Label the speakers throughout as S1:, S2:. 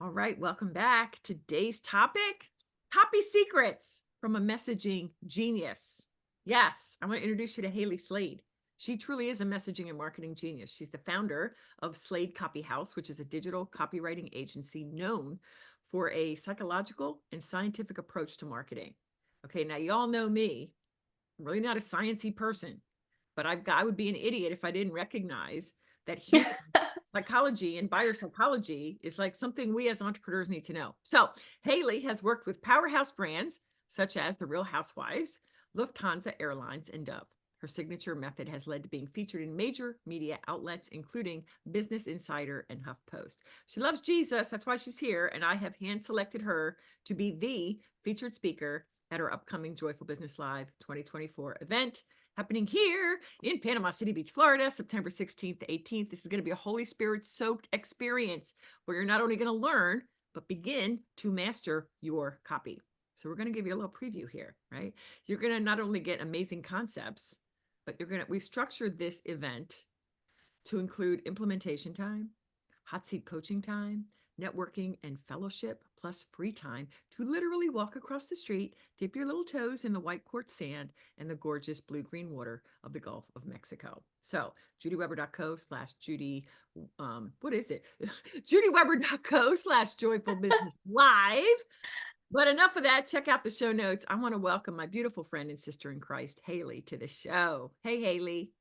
S1: All right, welcome back. Today's topic, copy secrets from a messaging genius. Yes, I want to introduce you to Haley Slade. She truly is a messaging and marketing genius. She's the founder of Slade Copy House, which is a digital copywriting agency known for a psychological and scientific approach to marketing. Okay, now you all know me. I'm really not a sciencey person, but I would be an idiot if I didn't recognize that human psychology and buyer psychology is like something we as entrepreneurs need to know. So Haley has worked with powerhouse brands such as the Real Housewives, Lufthansa Airlines, and Dove. Her signature method has led to being featured in major media outlets, including Business Insider and HuffPost. She loves Jesus. That's why she's here. And I have hand selected her to be the featured speaker at our upcoming Joyful Business Live 2024 event happening here in Panama City Beach, Florida, September 16th to 18th. This is going to be a Holy Spirit soaked experience where you're not only going to learn, but begin to master your copy. So we're going to give you a little preview here, right? You're going to not only get amazing concepts, but we've structured this event to include implementation time, hot seat coaching time, networking and fellowship, plus free time to literally walk across the street, dip your little toes in the white quartz sand and the gorgeous blue-green water of the Gulf of Mexico. So judyweber.co/Judy, what is it? judyweber.co/Joyful Business Live. But enough of that. Check out the show notes. I want to welcome my beautiful friend and sister in Christ, Haley, to the show. Hey, Haley.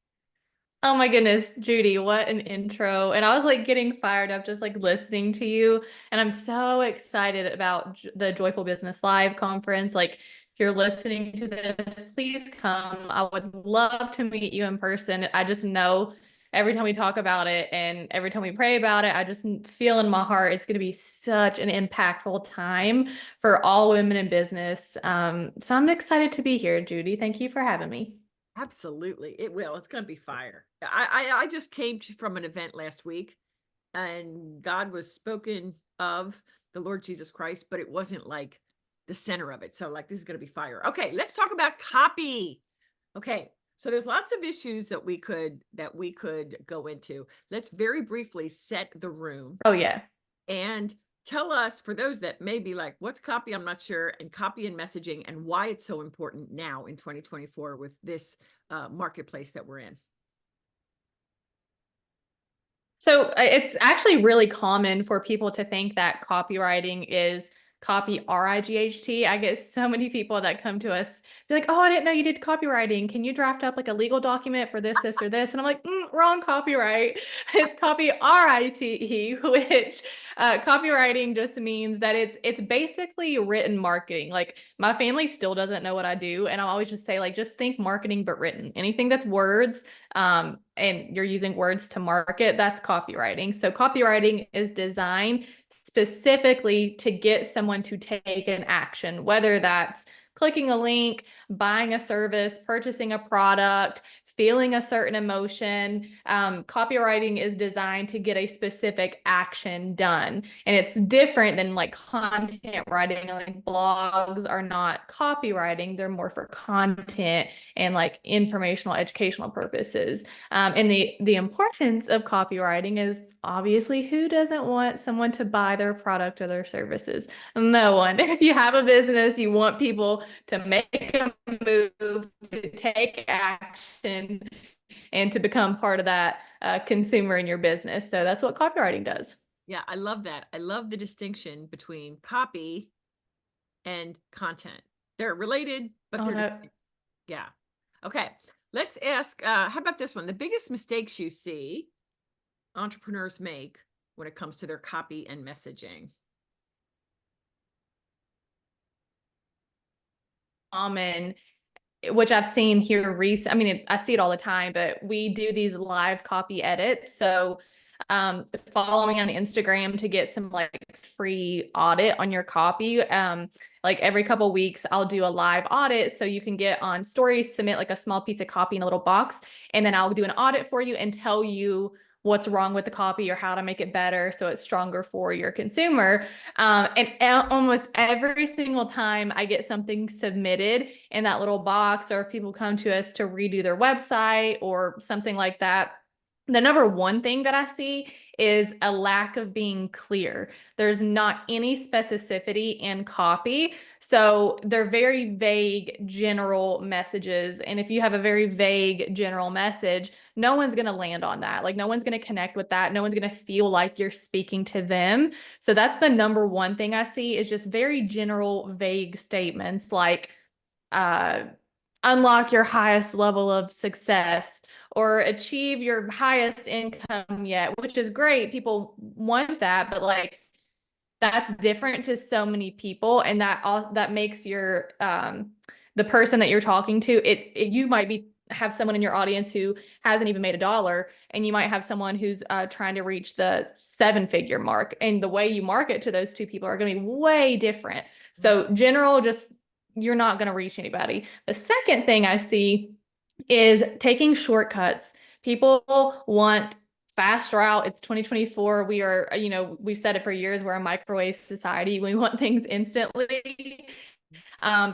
S2: Oh my goodness, Judy, what an intro. And I was like getting fired up just like listening to you. And I'm so excited about the Joyful Business Live conference. Like, if you're listening to this, please come. I would love to meet you in person. I just know every time we talk about it and every time we pray about it, I just feel in my heart it's going to be such an impactful time for all women in business. So I'm excited to be here, Judy. Thank you for having me.
S1: Absolutely. It will. It's going to be fire. I just came from an event last week and God was spoken of the Lord Jesus Christ, but it wasn't like the center of it. So like, this is going to be fire. Okay. Let's talk about copy. Okay. So there's lots of issues that we could go into. Let's very briefly set the room
S2: Oh, yeah.
S1: and tell us, for those that may be like, what's copy? I'm not sure. And copy and messaging and why it's so important now in 2024 with this marketplace that we're in.
S2: So it's actually really common for people to think that copywriting is copy RIGHT. I get so many people that come to us, be like, "Oh, I didn't know you did copywriting. Can you draft up like a legal document for this, or this?" And I'm like, "Wrong copyright. It's copy RITE," which copywriting just means that it's basically written marketing. Like, my family still doesn't know what I do, and I always just say, like, just think marketing but written. Anything that's words, and you're using words to market, that's copywriting. So copywriting is designed specifically to get someone to take an action, whether that's clicking a link, buying a service, purchasing a product, feeling a certain emotion. Copywriting is designed to get a specific action done. And it's different than like content writing. Like, blogs are not copywriting, they're more for content and like informational, educational purposes. And the importance of copywriting is obviously, who doesn't want someone to buy their product or their services? No one. If you have a business, you want people to make a move, to take action, and to become part of that consumer in your business. So that's what copywriting does.
S1: Yeah, I love that. I love the distinction between copy and content. They're related, but
S2: Oh
S1: they're
S2: no.
S1: distinct. Yeah. Okay. Let's ask, how about this one? The biggest mistakes you see entrepreneurs make when it comes to their copy and messaging.
S2: Common, which I've seen here recent. I mean, I see it all the time, but we do these live copy edits. So follow me on Instagram to get some like free audit on your copy. Like every couple of weeks, I'll do a live audit. So you can get on stories, submit like a small piece of copy in a little box, and then I'll do an audit for you and tell you what's wrong with the copy or how to make it better so it's stronger for your consumer. And almost every single time I get something submitted in that little box, or if people come to us to redo their website or something like that, The number one thing that I see is a lack of being clear. There's not any specificity in copy. So they're very vague general messages. And if you have a very vague general message, no one's going to land on that. Like no one's going to connect with that. No one's going to feel like you're speaking to them. So that's the number one thing I see is just very general, vague statements like, uh, unlock your highest level of success or achieve your highest income yet, which is great. People want that, but like that's different to so many people, and that makes your the person that you're talking to you might be have someone in your audience who hasn't even made $1, and you might have someone who's trying to reach the 7-figure mark, and the way you market to those two people are going to be way different. So general, just you're not going to reach anybody. The second thing I see is taking shortcuts. People want fast route. It's 2024. We are, we've said it for years. We're a microwave society. We want things instantly.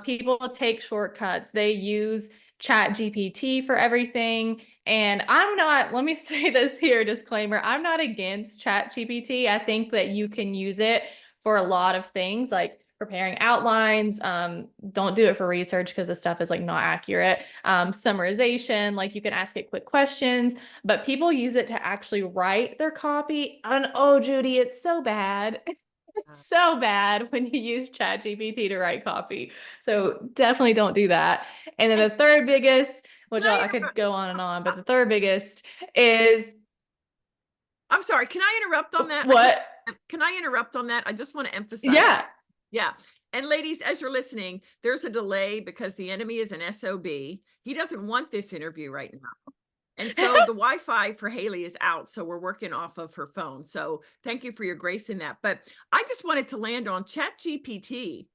S2: People take shortcuts. They use Chat GPT for everything. And I'm not, let me say this here, disclaimer, I'm not against Chat GPT. I think that you can use it for a lot of things like preparing outlines. Don't do it for research because the stuff is like not accurate. Summarization, like you can ask it quick questions, but people use it to actually write their copy. And oh, Judy, it's so bad. It's so bad when you use Chat GPT to write copy. So definitely don't do that. And then the third biggest, which I could go on, but the third biggest is.
S1: I'm sorry. Can I interrupt on that?
S2: What?
S1: Can I interrupt on that? I just want to emphasize.
S2: Yeah.
S1: Yeah. And ladies, as you're listening, there's a delay because the enemy is an SOB. He doesn't want this interview right now. And so the Wi-Fi for Haley is out. So we're working off of her phone. So thank you for your grace in that. But I just wanted to land on Chat GPT.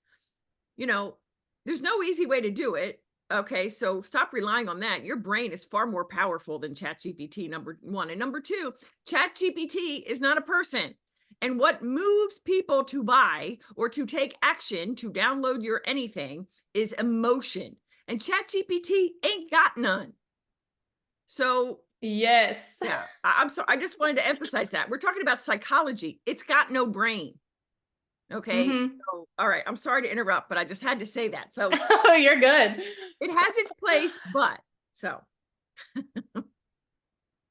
S1: There's no easy way to do it. Okay, so stop relying on that. Your brain is far more powerful than Chat GPT, number one. And number two, Chat GPT is not a person. And what moves people to buy or to take action to download your anything is emotion. And Chat GPT ain't got none. So
S2: yes.
S1: Yeah, I'm sorry. I just wanted to emphasize that. We're talking about psychology. It's got no brain. Okay. So, all right. I'm sorry to interrupt, but I just had to say that. So
S2: oh, you're good.
S1: It has its place, but so.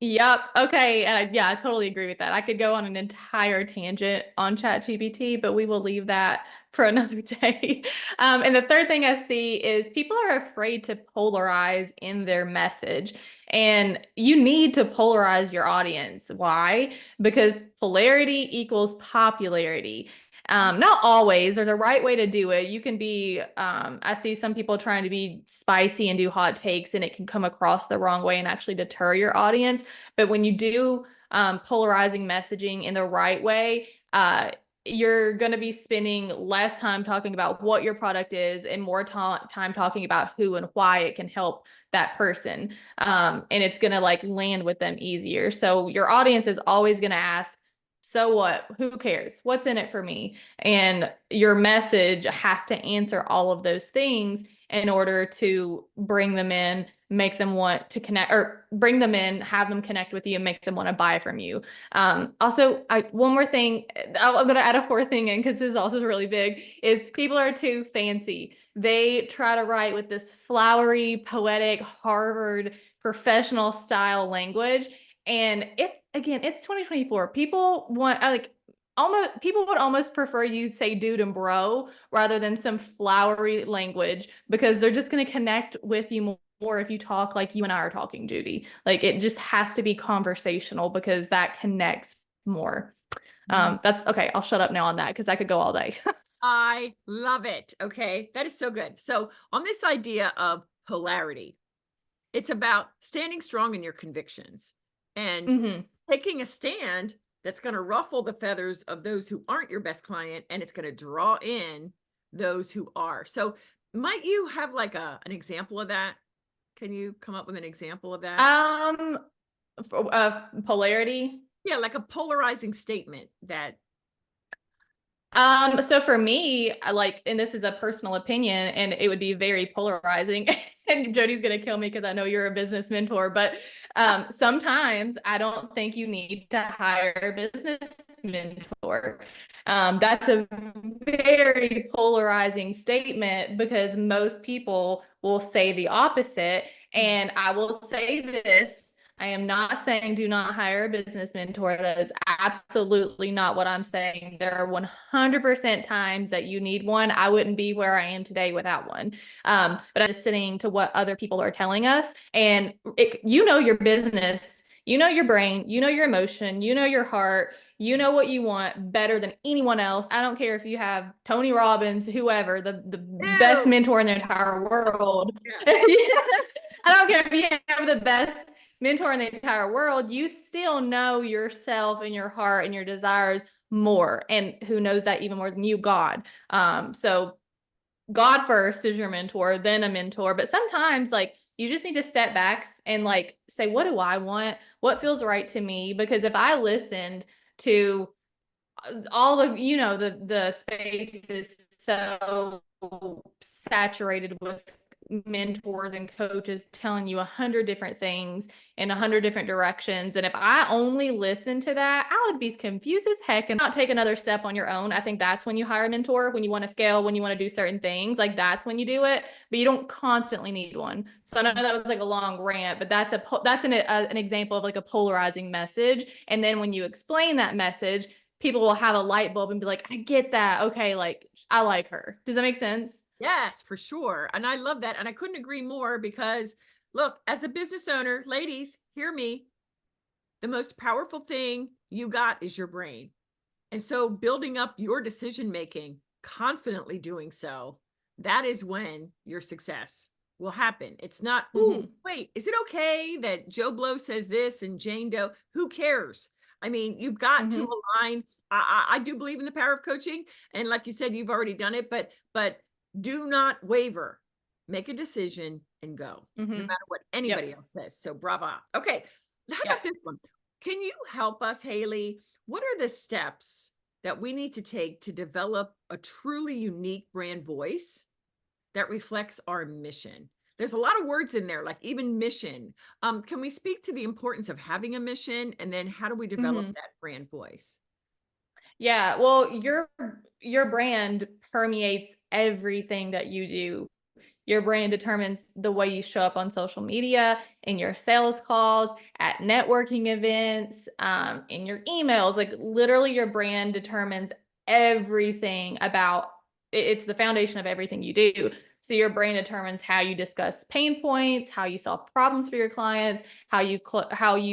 S2: Yep. Okay. And I totally agree with that. I could go on an entire tangent on ChatGPT, but we will leave that for another day. And the third thing I see is people are afraid to polarize in their message. And you need to polarize your audience. Why? Because polarity equals popularity. Not always. There's a right way to do it. You can be, I see some people trying to be spicy and do hot takes, and it can come across the wrong way and actually deter your audience. But when you do polarizing messaging in the right way, you're going to be spending less time talking about what your product is and more time talking about who and why it can help that person. And it's going to like land with them easier. So your audience is always going to ask, so what? Who cares? What's in it for me? And your message has to answer all of those things in order to bring them in, make them want to connect, or bring them in, have them connect with you and make them want to buy from you. Also, one more thing, I'm going to add a fourth thing in because this is also really big, is people are too fancy. They try to write with this flowery, poetic, Harvard professional style language. And it's 2024. People want people would almost prefer you say dude and bro rather than some flowery language because they're just going to connect with you more if you talk like you and I are talking, Judy. Like it just has to be conversational because that connects more. That's okay. I'll shut up now on that because I could go all day.
S1: I love it. Okay. That is so good. So on this idea of polarity, it's about standing strong in your convictions and taking a stand that's going to ruffle the feathers of those who aren't your best client, and it's going to draw in those who are. So might you have like an example of that? Can you come up with an example of that?
S2: Polarity.
S1: Yeah, like a polarizing statement that.
S2: So for me, and this is a personal opinion, and it would be very polarizing. And Jody's gonna kill me because I know you're a business mentor, but Sometimes I don't think you need to hire a business mentor. That's a very polarizing statement because most people will say the opposite. And I will say this. I am not saying do not hire a business mentor. That is absolutely not what I'm saying. There are 100% times that you need one. I wouldn't be where I am today without one. But I'm listening to what other people are telling us. And you know your business, you know your brain, you know your emotion, you know your heart, you know what you want better than anyone else. I don't care if you have Tony Robbins, whoever, the best
S1: Ew.
S2: mentor in the entire world.
S1: Yeah.
S2: I don't care if you have the best mentor in the entire world, you still know yourself and your heart and your desires more. And who knows that even more than you? God. So God first is your mentor, then a mentor. But sometimes like you just need to step back and like say, what do I want? What feels right to me? Because if I listened to all of, the space is so saturated with mentors and coaches telling you 100 different things in 100 different directions. And if I only listen to that, I would be confused as heck and not take another step on your own. I think that's when you hire a mentor, when you want to scale, when you want to do certain things, like that's when you do it, but you don't constantly need one. So I know that was like a long rant, but that's an example of like a polarizing message. And then when you explain that message, people will have a light bulb and be like, I get that. Okay, like I like her. Does that make sense?
S1: Yes, for sure. And I love that. And I couldn't agree more because look, as a business owner, ladies, hear me. The most powerful thing you got is your brain. And so building up your decision making, confidently doing so, that is when your success will happen. It's not, oh,
S2: Mm-hmm.
S1: wait, is it okay that Joe Blow says this and Jane Doe? Who cares? I mean, you've got to
S2: Mm-hmm.
S1: align. I do believe in the power of coaching. And like you said, you've already done it, but do not waver. Make a decision and go, no
S2: Mm-hmm.
S1: matter what
S2: Yep.
S1: anybody else says. So brava. Okay. How
S2: Yep.
S1: about this one? Can you help us, Haley? What are the steps that we need to take to develop a truly unique brand voice that reflects our mission? There's a lot of words in there, like even mission. Can we speak to the importance of having a mission, and then how do we develop
S2: Mm-hmm.
S1: that brand voice?
S2: Yeah. Well, your brand permeates everything that you do. Your brand determines the way you show up on social media, in your sales calls, at networking events, in your emails. Like literally, your brand determines everything about it's the foundation of everything you do. So your brand determines how you discuss pain points, how you solve problems for your clients, how you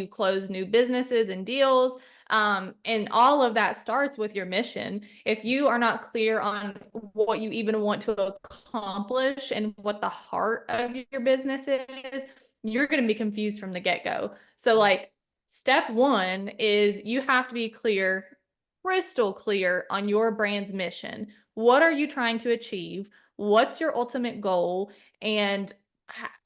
S2: close new businesses and deals. And all of that starts with your mission. If you are not clear on what you even want to accomplish and what the heart of your business is, you're going to be confused from the get-go. So like step one is you have to be clear, crystal clear on your brand's mission. What are you trying to achieve? What's your ultimate goal? And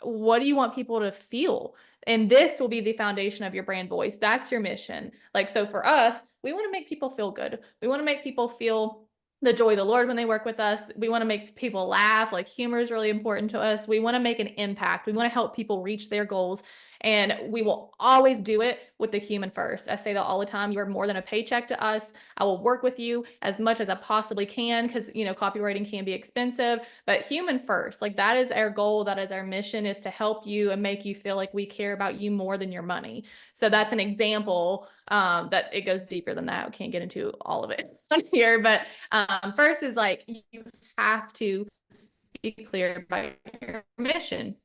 S2: what do you want people to feel? And this will be the foundation of your brand voice. That's your mission. Like, so for us, we want to make people feel good. We want to make people feel the joy of the Lord when they work with us. We want to make people laugh. Like humor is really important to us. We want to make an impact. We want to help people reach their goals. And we will always do it with the human first. I say that all the time. You are more than a paycheck to us. I will work with you as much as I possibly can because, copywriting can be expensive, but human first. Like that is our goal. That is our mission, is to help you and make you feel like we care about you more than your money. So that's an example that it goes deeper than that. We can't get into all of it on here, but first is like you have to be clear about your mission.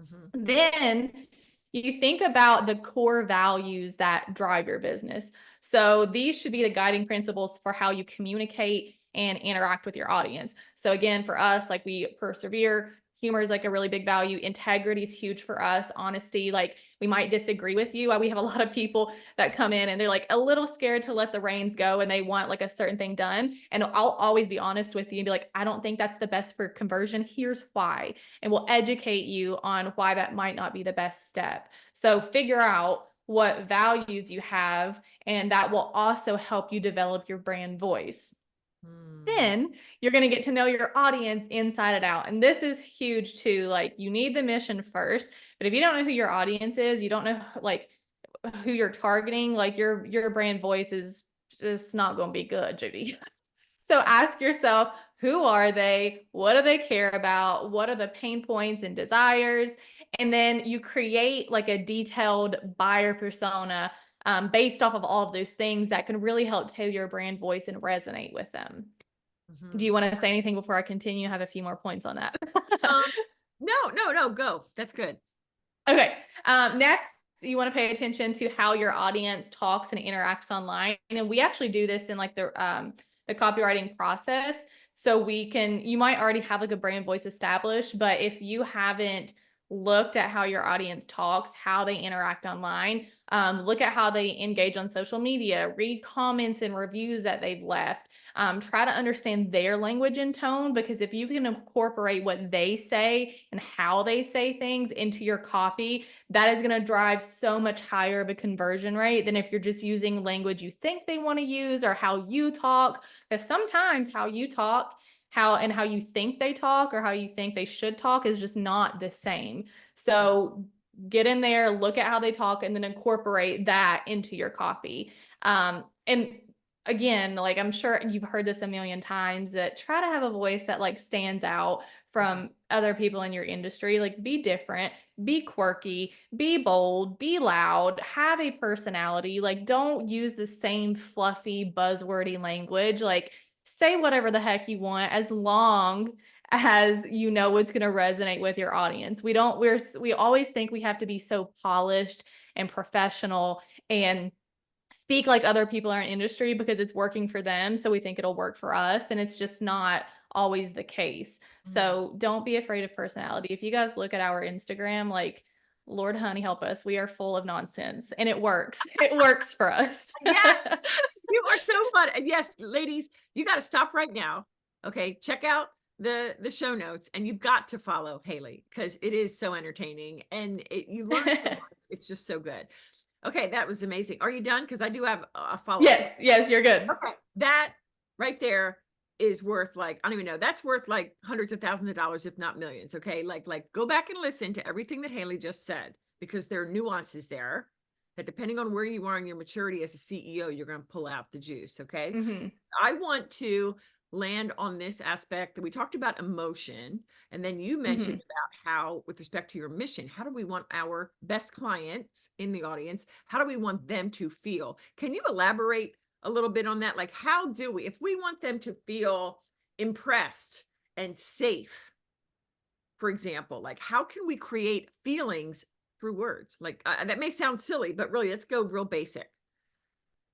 S1: Mhm.
S2: Then you think about the core values that drive your business. So these should be the guiding principles for how you communicate and interact with your audience. So again, for us, like we persevere. Humor is like a really big value. Integrity is huge for us. Honesty, like we might disagree with you. We have a lot of people that come in and they're like a little scared to let the reins go and they want like a certain thing done. And I'll always be honest with you and be like, I don't think that's the best for conversion. Here's why. And we'll educate you on why that might not be the best step. So figure out what values you have, and that will also help you develop your brand voice.
S1: Hmm.
S2: Then you're going to get to know your audience inside and out. And this is huge too. Like, you need the mission first, but if you don't know who your audience is, you don't know like who you're targeting, like your brand voice is just not going to be good, Judy. So ask yourself, who are they? What do they care about? What are the pain points and desires? And then you create like a detailed buyer persona based off of all of those things that can really help tailor your brand voice and resonate with them. Do you
S1: Mhm.
S2: want to say anything before I continue? I have a few more points on that.
S1: Um, no, go. That's good.
S2: Okay. Next, you want to pay attention to how your audience talks and interacts online. And we actually do this in like the copywriting process. So you might already have like a brand voice established, but if you haven't looked at how your audience talks, how they interact online, look at how they engage on social media, read comments and reviews that they've left. Try to understand their language and tone, because if you can incorporate what they say and how they say things into your copy, that is going to drive so much higher of a conversion rate than if you're just using language you think they want to use or how you talk. Because sometimes how you talk, how you think they talk or how you think they should talk is just not the same. So get in there, look at how they talk, and then incorporate that into your copy. And again, like, I'm sure you've heard this a million times, that try to have a voice that like stands out from other people in your industry. Like, be different, be quirky, be bold, be loud, have a personality. Like, don't use the same fluffy buzzwordy language. Like, say whatever the heck you want, as long as you know it's going to resonate with your audience. We always think we have to be so polished and professional and speak like other people in our industry because it's working for them, so we think it'll work for us, and it's just not always the case.
S1: Mhm.
S2: So don't be afraid of personality. If you guys look at our Instagram, like, Lord honey help us, we are full of nonsense, and it works. It works for us.
S1: Yes, you are so fun. And yes, ladies, you got to stop right now. Okay, check out the show notes, and you've got to follow Haley because it is so entertaining, and you learn so much. It's just so good. Okay, that was amazing. Are you done? Because I do have a follow-up.
S2: Yes, you're good.
S1: Okay, that right there is worth, like, I don't even know. That's worth like hundreds of thousands of dollars, if not millions. Okay, like go back and listen to everything that Haley just said, because there are nuances there that, depending on where you are in your maturity as a CEO, you're going to pull out the juice. Okay,
S2: Hmm.
S1: I want to land on this aspect that we talked about emotion, and then you mentioned
S2: Hmm.
S1: about how, with respect to your mission, how do we want our best clients in the audience, how do we want them to feel? Can you elaborate a little bit on that? Like, how do we, if we want them to feel impressed and safe, for example, like, how can we create feelings through words? Like, that may sound silly, but really, let's go real basic.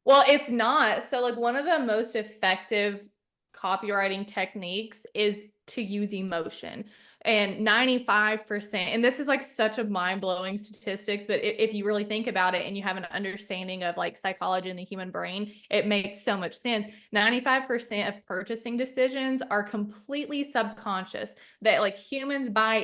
S2: Well, it's not. So, like, one of the most effective copywriting techniques is to use emotion. And 95%, and this is like such a mind-blowing statistics, but if you really think about it and you have an understanding of like psychology and the human brain, it makes so much sense. 95% of purchasing decisions are completely subconscious, that like humans buy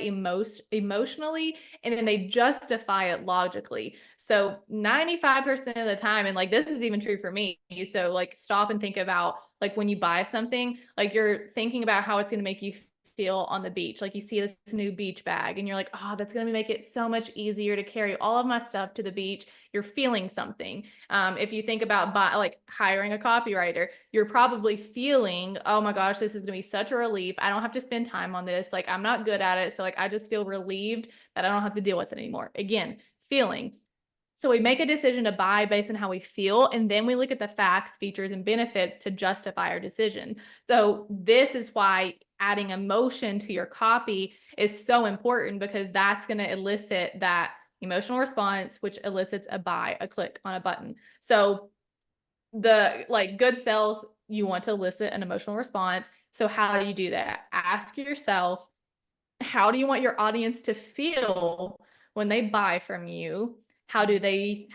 S2: emotionally, and then they justify it logically. So 95% of the time, and like this is even true for me. So like, stop and think about like when you buy something, like you're thinking about how it's going to make you feel on the beach. Like, you see this new beach bag and you're like, oh, that's going to make it so much easier to carry all of my stuff to the beach. You're feeling something. If you think about like hiring a copywriter, you're probably feeling, oh my gosh, this is going to be such a relief. I don't have to spend time on this. Like, I'm not good at it. So like, I just feel relieved that I don't have to deal with it anymore. Again, feeling. So we make a decision to buy based on how we feel, and then we look at the facts, features, and benefits to justify our decision. So this is why adding emotion to your copy is so important, because that's going to elicit that emotional response, which elicits a buy, a click on a button. So the like good sales, you want to elicit an emotional response. So how do you do that? Ask yourself, how do you want your audience to feel when they buy from you? How do they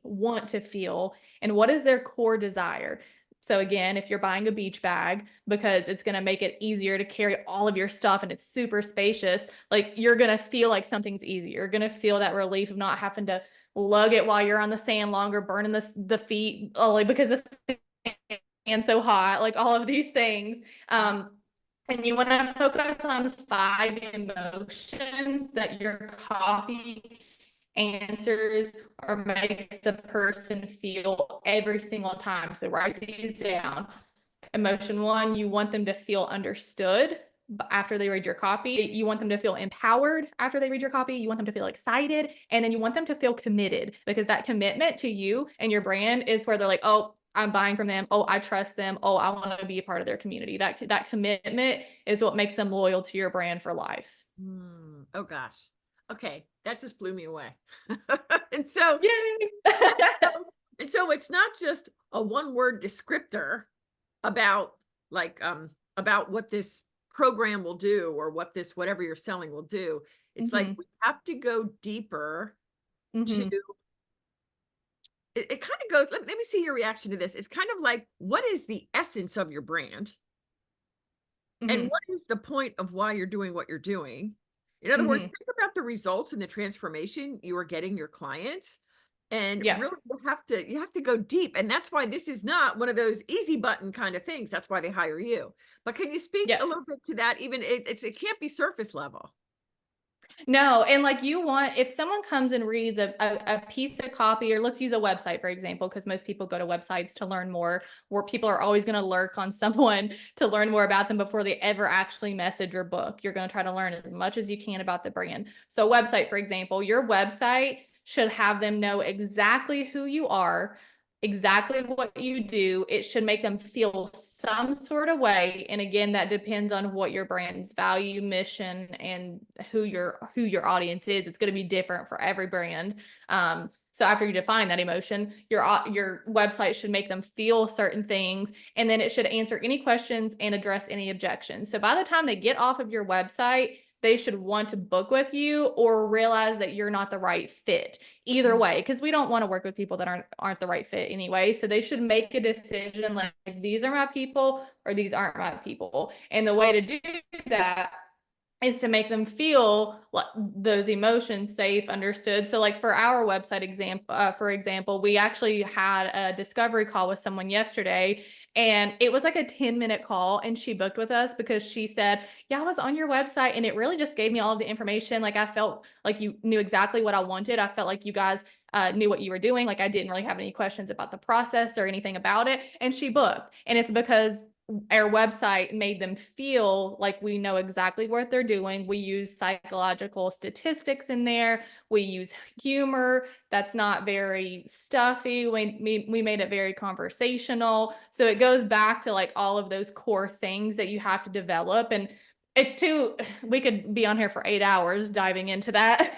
S2: want to feel, and what is their core desire? So again, if you're buying a beach bag because it's going to make it easier to carry all of your stuff and it's super spacious, like, you're going to feel like something's easier. You're going to feel that relief of not having to lug it while you're on the sand longer, burning the feet, only because the and so hot, like all of these things. And you want to focus on 5 emotions that your copy answers or makes a person feel every single time. So write these down. Emotion 1, you want them to feel understood after they read your copy. You want them to feel empowered after they read your copy. You want them to feel excited. And then you want them to feel committed, because that commitment to you and your brand is where they're like, oh, I'm buying from them. Oh, I trust them. Oh, I want to be a part of their community. That commitment is what makes them loyal to your brand for life.
S1: Oh gosh. Okay, that just blew me away. And so,
S2: Yay!
S1: and so it's not just a one-word descriptor about about what this program will do, or what this whatever you're selling will do. It's like
S2: Mhm.
S1: we have to go deeper to
S2: Mhm.
S1: it kind of goes, let me see your reaction to this. It's kind of like, what is the essence of your brand? And
S2: Mhm.
S1: what is the point of why you're doing what you're doing? In other words,
S2: Mhm.
S1: think about the results and the transformation you are getting your clients. And
S2: Yeah.
S1: really you have to go deep. And that's why this is not one of those easy button kind of things. That's why they hire you. But can you speak
S2: Yeah.
S1: a little bit to that? Even it can't be surface level.
S2: No, and like you want, if someone comes and reads a piece of copy, or let's use a website, for example, because most people go to websites to learn more, where people are always going to lurk on someone to learn more about them before they ever actually message or book. You're going to try to learn as much as you can about the brand. So, website, for example, your website should have them know exactly who you are, exactly what you do. It should make them feel some sort of way. And again, that depends on what your brand's value, mission, and who your audience is. It's going to be different for every brand. So after you define that emotion, your website should make them feel certain things, and then it should answer any questions and address any objections. So by the time they get off of your website, they should want to book with you or realize that you're not the right fit. Either
S1: Mm.
S2: way, because we don't want to work with people that aren't the right fit anyway. So they should make a decision like, these are my people or these aren't my people. And the way to do that is to make them feel like those emotions safe, understood. So like for our website example, for example, we actually had a discovery call with someone yesterday, and it was like a 10-minute call, and she booked with us because she said, yeah, I was on your website and it really just gave me all of the information. Like I felt like you knew exactly what I wanted. I felt like you guys knew what you were doing. Like I didn't really have any questions about the process or anything about it. And she booked. And it's because our website made them feel like we know exactly what they're doing. We use psychological statistics in there. We use humor that's not very stuffy. We made it very conversational. So it goes back to like all of those core things that you have to develop. And we could be on here for 8 hours diving into that.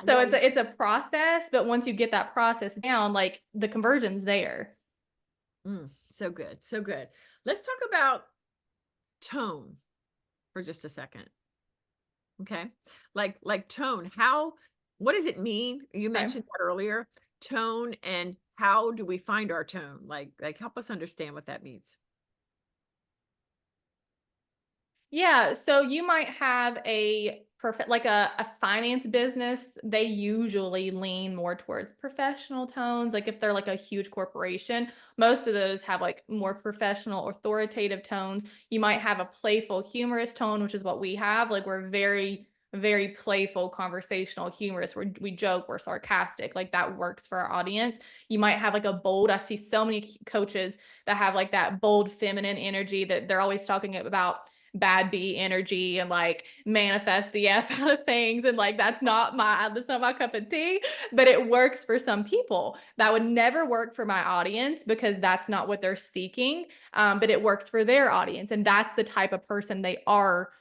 S2: So
S1: Yeah,
S2: it's a process, but once you get that process down, like the conversion's there.
S1: So good. So good. Let's talk about tone for just a second. Okay. Like tone. What does it mean? You
S2: Okay.
S1: mentioned that earlier. Tone, and how do we find our tone? Like help us understand what that means.
S2: Yeah, so you might have a perfect like a finance business, they usually lean more towards professional tones. Like if they're like a huge corporation, most of those have like more professional, authoritative tones. You might have a playful, humorous tone, which is what we have. Like we're very playful, conversational, humorous. We joke, we're sarcastic. Like that works for our audience. You might have like a bold. I see so many coaches that have like that bold feminine energy that they're always talking about bad bee energy and like manifest the F out of things. And like, that's not my cup of tea, but it works for some people. That would never work for my audience because that's not what they're seeking. But it works for their audience. And that's the type of person they are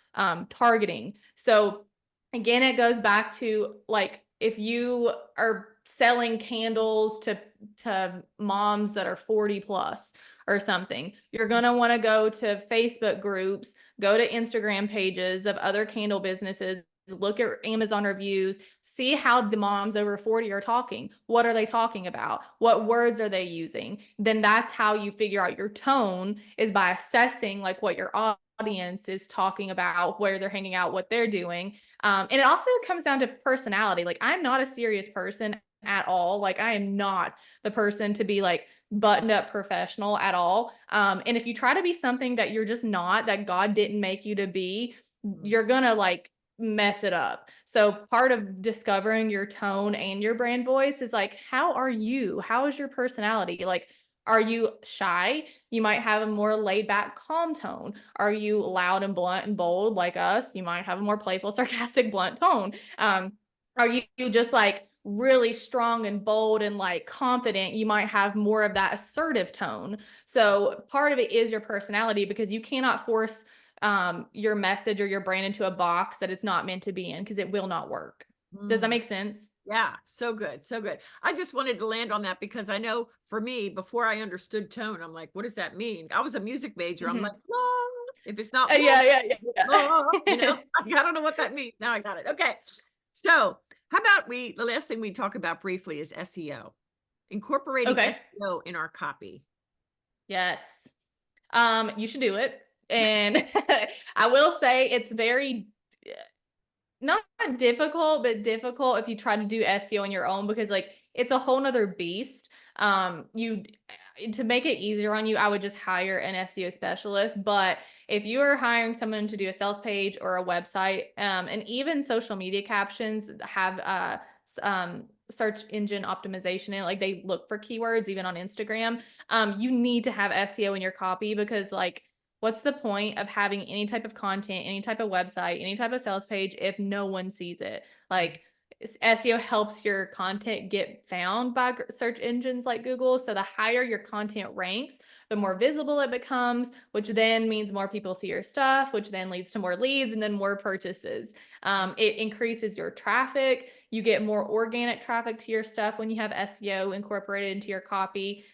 S2: targeting. So again, it goes back to like, if you are selling candles to moms that are 40 plus or something, you're going to want to go to Facebook groups, go to Instagram pages of other candle businesses, look at Amazon reviews, see how the moms over 40 are talking. What are they talking about? What words are they using? Then that's how you figure out your tone, is by assessing like what your audience is talking about, where they're hanging out, what they're doing. And it also comes down to personality. Like I'm not a serious person at all. Like I am not the person to be like buttoned up professional at all. And if you try to be something that you're just not, that God didn't make you to be, you're gonna like mess it up. So part of discovering your tone and your brand voice is like, how are you? How is your personality? Like, are you shy? You might have a more laid back, calm tone. Are you loud and blunt and bold like us? You might have a more playful, sarcastic, blunt tone. Are you just like really strong and bold and like confident? You might have more of that assertive tone. So part of it is your personality, because you cannot force your message or your brand into a box that it's not meant to be in, because it will not work. Does that
S1: Mm.
S2: make sense?
S1: Yeah, so good, so good. I just wanted to land on that because I know for me, before I understood tone, I'm like, what does that mean? I was a music major. I'm like,
S2: Mhm.
S1: la. If it's not la,
S2: Yeah, yeah,
S1: la,
S2: yeah.
S1: I don't know what that means. Now I got it. Okay. So how about the last thing we talk about briefly is SEO, incorporating
S2: Okay.
S1: SEO in our copy.
S2: Yes. You should do it. And I will say it's very not difficult, but difficult if you try to do SEO on your own, because like it's a whole nother beast. You To make it easier on you, I would just hire an SEO specialist. But if you are hiring someone to do a sales page or a website, and even social media captions have search engine optimization in it, like they look for keywords even on Instagram. You need to have SEO in your copy, because like what's the point of having any type of content, any type of website, any type of sales page if no one sees it? Like SEO helps your content get found by search engines like Google. So the higher your content ranks, the more visible it becomes, which then means more people see your stuff, which then leads to more leads and then more purchases. It increases your traffic. You get more organic traffic to your stuff when you have SEO incorporated into your copy,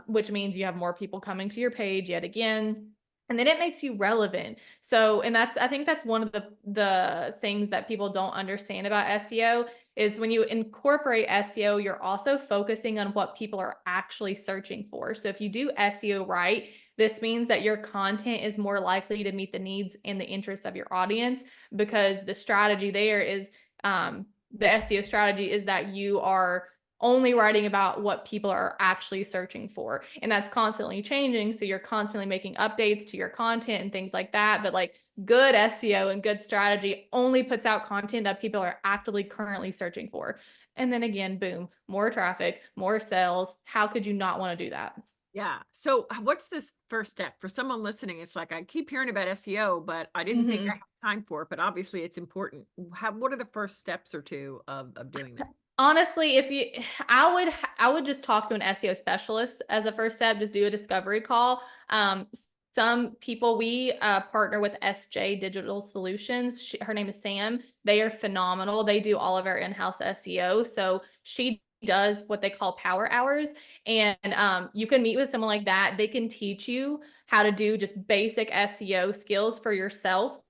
S2: which means you have more people coming to your page yet again. And then it makes you relevant. So, and I think that's one of the things that people don't understand about SEO is when you incorporate SEO, you're also focusing on what people are actually searching for. So if you do SEO right, this means that your content is more likely to meet the needs and the interests of your audience, because the strategy there is, the SEO strategy is that you are only writing about what people are actually searching for. And that's constantly changing. So you're constantly making updates to your content and things like that. But like good SEO and good strategy only puts out content that people are actively currently searching for. And then again, boom, more traffic, more sales. How could you not want to do that?
S1: Yeah. So what's this first step for someone listening? It's like, I keep hearing about SEO, but I didn't think I
S2: Mm-hmm.
S1: had time for it, but obviously it's important. What are the first steps or two of doing that?
S2: Honestly, if you, I would just talk to an SEO specialist as a first step. Just do a discovery call. Some people we partner with SJ Digital Solutions. Her name is Sam. They are phenomenal. They do all of our in-house SEO. So she does what they call power hours, and you can meet with someone like that. They can teach you how to do just basic SEO skills for yourself,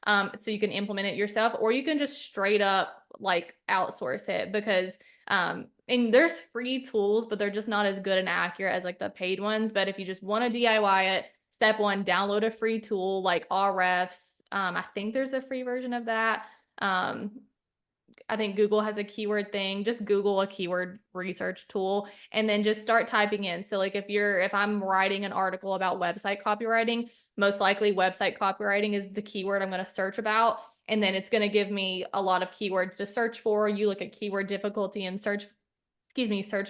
S2: so you can implement it yourself, or you can just straight up like outsource it, because and there's free tools, but they're just not as good and accurate as like the paid ones. But if you just want to DIY it, step one, download a free tool like Ahrefs. I think there's a free version of that. um, I think Google has a keyword thing. Just Google a keyword research tool and then just start typing in. So like if I'm writing an article about website copywriting, most likely website copywriting is the keyword I'm going to search about. And then it's going to give me a lot of keywords to search for. You look at keyword difficulty and search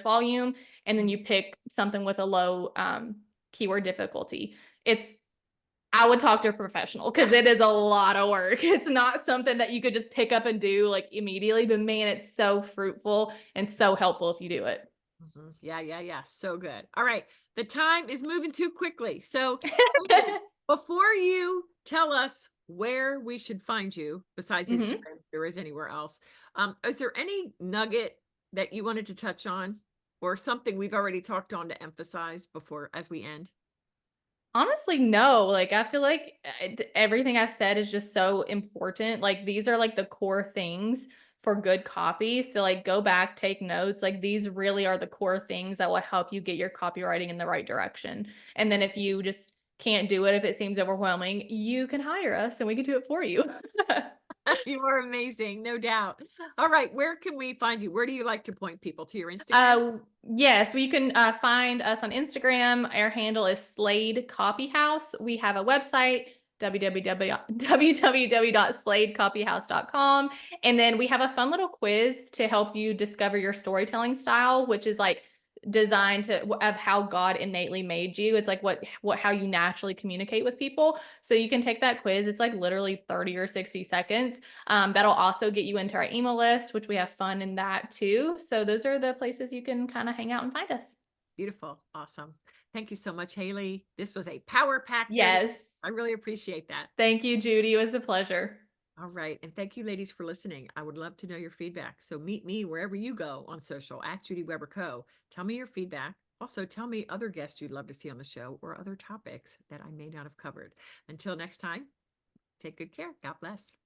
S2: volume, and then you pick something with a low keyword difficulty. I would talk to a professional, because it is a lot of work. It's not something that you could just pick up and do like immediately, but man, it's so fruitful and so helpful if you do it.
S1: Mhm. Yeah, yeah, yeah. So good. All right. The time is moving too quickly. So, Haley, before you tell us where we should find you, besides
S2: Hmm.
S1: Instagram, if there is anywhere else, is there any nugget that you wanted to touch on, or something we've already talked on to emphasize before as we end?
S2: Honestly, no. Like, I feel like everything I said is just so important. Like, these are like the core things for good copy. So, like, go back, take notes. Like, these really are the core things that will help you get your copywriting in the right direction. And then if you just can't do it, if it seems overwhelming, you can hire us and we can do it for you.
S1: You are amazing, no doubt. All right, where can we find you? Where do you like to point people? To your Instagram?
S2: Yes, well, you can find us on Instagram. Our handle is Slade Copyhouse. We have a website, www.sladecopyhouse.com. And then we have a fun little quiz to help you discover your storytelling style, which is like designed to of how God innately made you. It's like what how you naturally communicate with people. So you can take that quiz. It's like literally 30 or 60 seconds. That'll also get you into our email list, which we have fun in that too. So those are the places you can kind of hang out and find us.
S1: Beautiful. Awesome. Thank you so much, Haley. This was a power pack video.
S2: Yes.
S1: I really appreciate that.
S2: Thank you, Judy. It was a pleasure.
S1: All right. And thank you, ladies, for listening. I would love to know your feedback. So meet me wherever you go on social at Judy Weber Co. Tell me your feedback. Also, tell me other guests you'd love to see on the show or other topics that I may not have covered. Until next time, take good care. God bless.